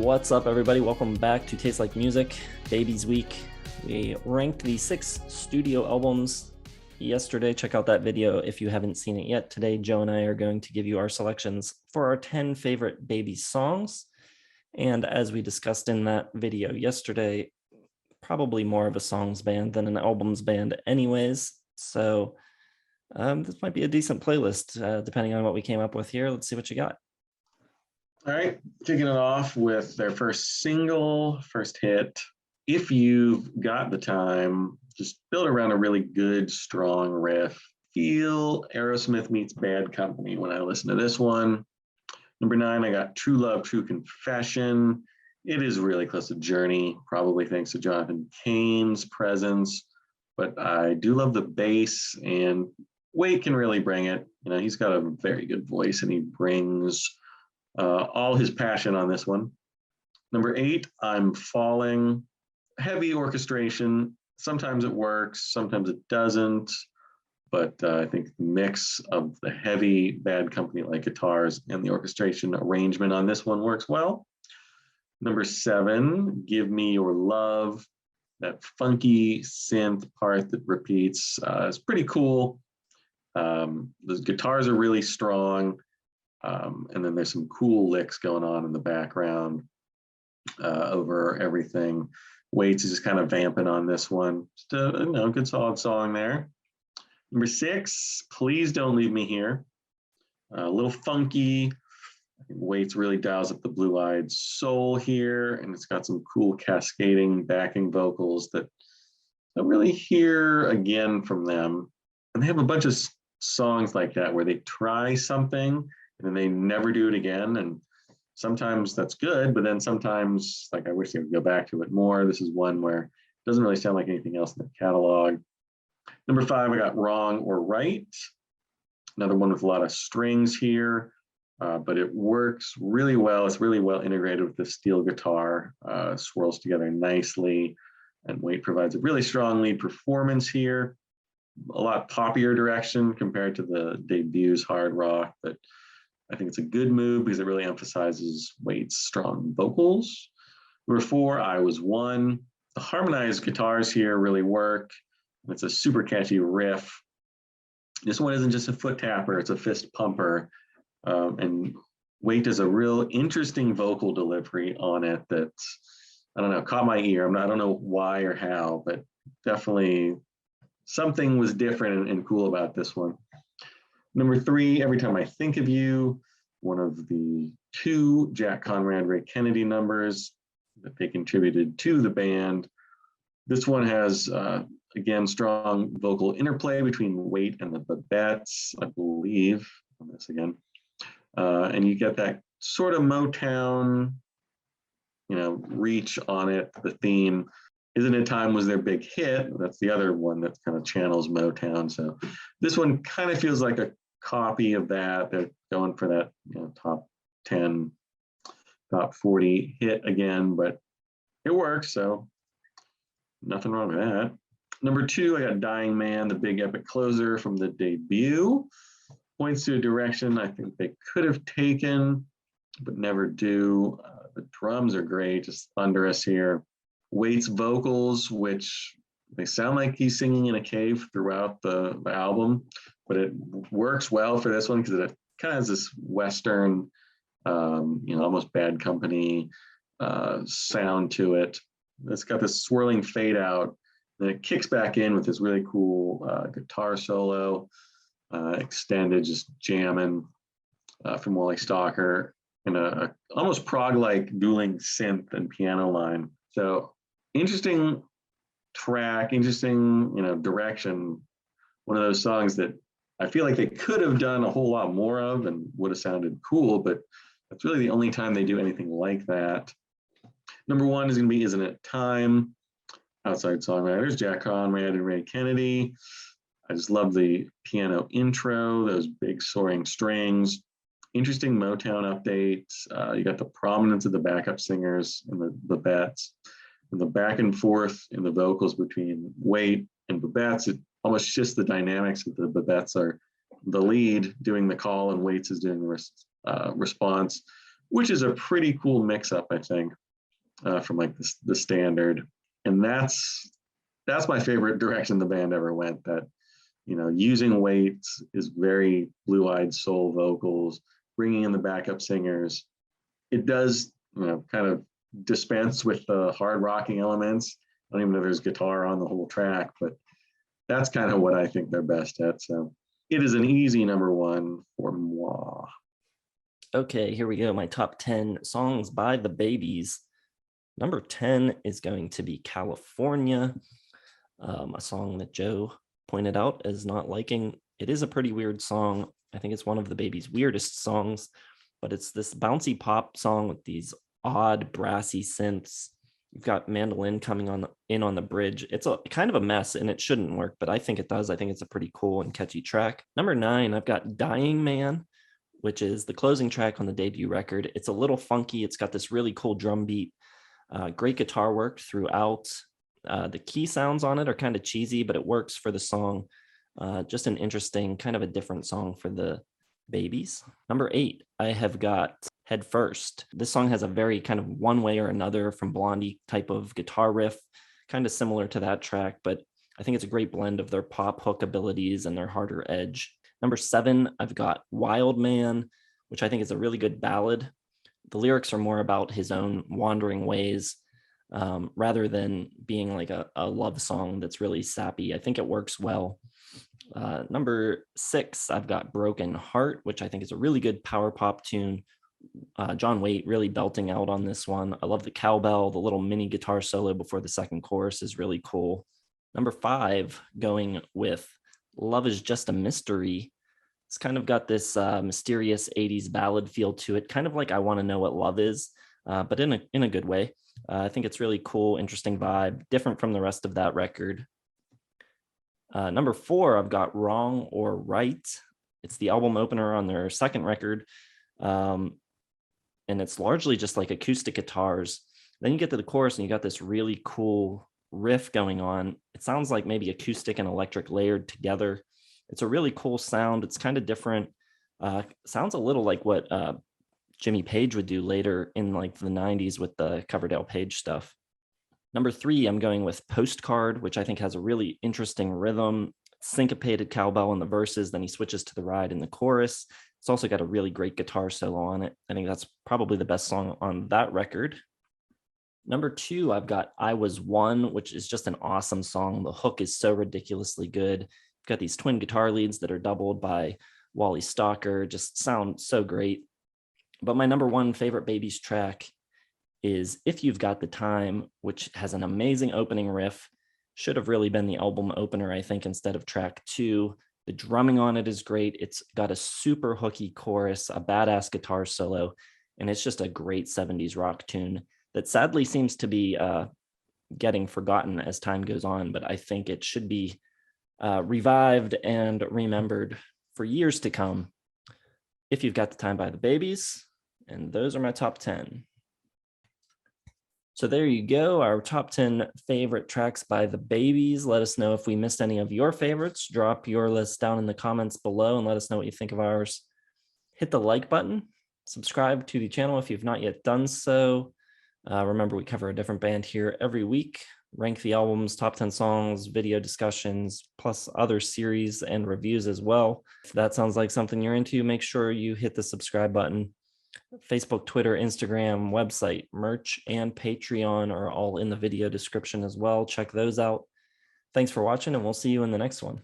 What's up, everybody? Welcome back to Taste Like Music, Babies Week. We ranked the 6 studio albums yesterday. Check out that video if you haven't seen it yet. Today, Joe and I are going to give you our selections for our 10 favorite Babies songs. And as we discussed in that video yesterday, probably more of a songs band than an albums band anyways. So this might be a decent playlist, depending on what we came up with here. Let's see what you got. All right, kicking it off with their first single, first hit. If you've got the time, just build around a really good, strong riff. Feel Aerosmith meets Bad Company when I listen to this one. Number 9, I got True Love, True Confession. It is really close to Journey, probably thanks to Jonathan Caine's presence. But I do love the bass, and Waite can really bring it. You know, he's got a very good voice, and he brings all his passion on this one. Number 8, I'm Falling. Heavy orchestration. Sometimes it works, sometimes it doesn't. But I think the mix of the heavy Bad Company-like guitars and the orchestration arrangement on this one works well. Number 7, Give Me Your Love. That funky synth part that repeats is pretty cool. The guitars are really strong. And then there's some cool licks going on in the background over everything. Waits is just kind of vamping on this one. Just a good solid song there. Number 6, Please Don't Leave Me Here. A little funky. I think Waits really dials up the blue-eyed soul here, and it's got some cool cascading backing vocals that I don't really hear again from them. And they have a bunch of songs like that where they try something and then they never do it again. And sometimes that's good, but then sometimes, like, I wish they would go back to it more. This is one where it doesn't really sound like anything else in the catalog. Number 5, I got Wrong or Right. Another one with a lot of strings here, but it works really well. It's really well integrated with the steel guitar, swirls together nicely, and Waite provides a really strong lead performance here. A lot poppier direction compared to the debut's hard rock, but I think it's a good move because it really emphasizes Waite's strong vocals. Number 4, I Was One. The harmonized guitars here really work. It's a super catchy riff. This one isn't just a foot tapper, it's a fist pumper. And Waite does a real interesting vocal delivery on it that, I don't know, caught my ear. I don't know why or how, but definitely something was different and cool about this one. Number 3, Every Time I Think of You, one of the 2 Jack Conrad, Ray Kennedy numbers that they contributed to the band. This one has, again, strong vocal interplay between Waite and the Babettes, I believe, on this again. And you get that sort of Motown, reach on it. The theme, Isn't It Time, was their big hit. That's the other one that kind of channels Motown. So this one kind of feels like a copy of that. They're going for that top 10, top 40 hit again, but it works, so nothing wrong with that. Number 2, I got Dying Man, the big epic closer from the debut. Points to a direction I think they could have taken, but never do. The drums are great, just thunderous here. Waite's vocals, which they sound like he's singing in a cave throughout the album, but it works well for this one because it kind of has this Western, almost Bad Company sound to it. It's got this swirling fade out, then it kicks back in with this really cool guitar solo, extended, just jamming from Wally Stalker, and a almost prog-like dueling synth and piano line. So interesting track, interesting, direction. One of those songs that I feel like they could have done a whole lot more of and would have sounded cool, but that's really the only time they do anything like that. Number 1 is going to be Isn't It Time? Outside songwriters, Jack Conrad and Ray Kennedy. I just love the piano intro, those big soaring strings. Interesting Motown updates. You got the prominence of the backup singers and the Babettes. And the back and forth in the vocals between Waite and Babettes, it almost shifts the dynamics that the Babettes are the lead doing the call and Waits is doing the response. which is a pretty cool mix-up, I think, from like the standard. And that's my favorite direction the band ever went. That, you know, using Waite is very blue-eyed soul vocals, bringing in the backup singers. It does, you know, kind of dispense with the hard rocking elements. I don't even know if there's guitar on the whole track, but that's kind of what I think they're best at. So it is an easy number one for moi. Okay, here we go. My top 10 songs by the Babies. Number 10 is going to be California, a song that Joe pointed out as not liking. It is a pretty weird song. I think it's one of the Babies' weirdest songs, but it's this bouncy pop song with these odd brassy synths. You've got mandolin coming in on the bridge. It's a kind of a mess and it shouldn't work, but I think it does. I think it's a pretty cool and catchy track. Number 9, I've got Dying Man, which is the closing track on the debut record. It's a little funky. It's got this really cool drum beat, great guitar work throughout. The key sounds on it are kind of cheesy, but it works for the song. Just an interesting, kind of a different song for the Babies. Number 8, I have got Head First. This song has a very kind of One Way or Another from Blondie type of guitar riff, kind of similar to that track, but I think it's a great blend of their pop hook abilities and their harder edge. Number 7, I've got Wild Man, which I think is a really good ballad. The lyrics are more about his own wandering ways, rather than being like a love song that's really sappy. I think it works well. Number 6, I've got Broken Heart, which I think is a really good power pop tune. John Waite really belting out on this one. I love the cowbell. The little mini guitar solo before the second chorus is really cool. Number 5, going with Love Is Just a Mystery. It's kind of got this mysterious 80s ballad feel to it, kind of like I Want to Know What Love Is, but in a good way. I think it's really cool, interesting vibe, different from the rest of that record. Number 4, I've got Wrong or Right. It's the album opener on their second record. And it's largely just like acoustic guitars. Then you get to the chorus and you got this really cool riff going on. It sounds like maybe acoustic and electric layered together. It's a really cool sound. It's kind of different. Sounds a little like what Jimmy Page would do later in like the 90s with the Coverdale Page stuff. Number 3, I'm going with Postcard, which I think has a really interesting rhythm, syncopated cowbell in the verses. Then he switches to the ride in the chorus. It's also got a really great guitar solo on it. I think that's probably the best song on that record. Number 2, I've got I Was One, which is just an awesome song. The hook is so ridiculously good. You've got these twin guitar leads that are doubled by Wally Stalker, just sound so great. But my number 1 favorite Babies track is If You've Got the Time, which has an amazing opening riff. Should have really been the album opener, I think, instead of track 2. The drumming on it is great. It's got a super hooky chorus, a badass guitar solo, and it's just a great 70s rock tune that sadly seems to be getting forgotten as time goes on, but I think it should be revived and remembered for years to come. If You've Got the Time by the Babies, and those are my top 10. So there you go, our top 10 favorite tracks by the Babies. Let us know if we missed any of your favorites. Drop your list down in the comments below and let us know what you think of ours. Hit the like button, subscribe to the channel if you've not yet done so. Remember, we cover a different band here every week, rank the albums, top 10 songs, video discussions, plus other series and reviews as well. If that sounds like something you're into, make sure you hit the subscribe button. Facebook, Twitter, Instagram, website, merch, and Patreon are all in the video description as well. Check those out. Thanks for watching, and we'll see you in the next one.